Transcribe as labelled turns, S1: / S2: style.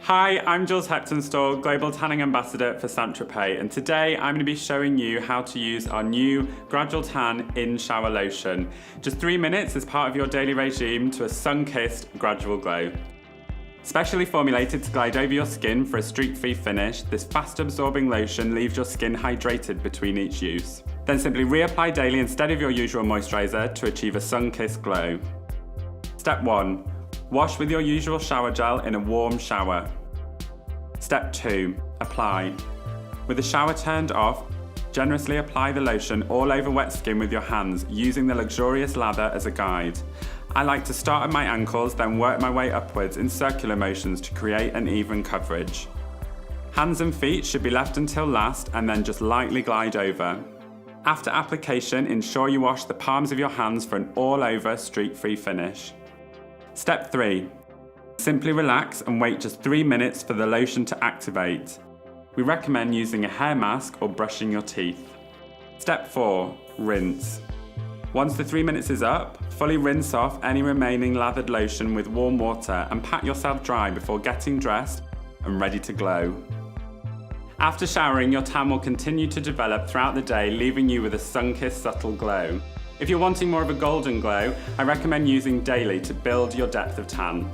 S1: Hi, I'm Jules Heptonstall, Global Tanning Ambassador for Tropez, and today I'm going to be showing you how to use our new Gradual Tan in-shower lotion. Just 3 minutes as part of your daily regime to a sun-kissed gradual glow. Specially formulated to glide over your skin for a streak-free finish, this fast-absorbing lotion leaves your skin hydrated between each use. Then simply reapply daily instead of your usual moisturiser to achieve a sun-kissed glow. Step 1. Wash with your usual shower gel in a warm shower. Step 2. Apply. With the shower turned off, generously apply the lotion all over wet skin with your hands, using the luxurious lather as a guide. I like to start at my ankles, then work my way upwards in circular motions to create an even coverage. Hands and feet should be left until last and then just lightly glide over. After application, ensure you wash the palms of your hands for an all-over streak-free finish. Step 3. Simply relax and wait just 3 minutes for the lotion to activate. We recommend using a hair mask or brushing your teeth. Step 4. Rinse. Once the 3 minutes is up, fully rinse off any remaining lathered lotion with warm water and pat yourself dry before getting dressed and ready to glow. After showering, your tan will continue to develop throughout the day, leaving you with a sun-kissed subtle glow. If you're wanting more of a golden glow, I recommend using daily to build your depth of tan.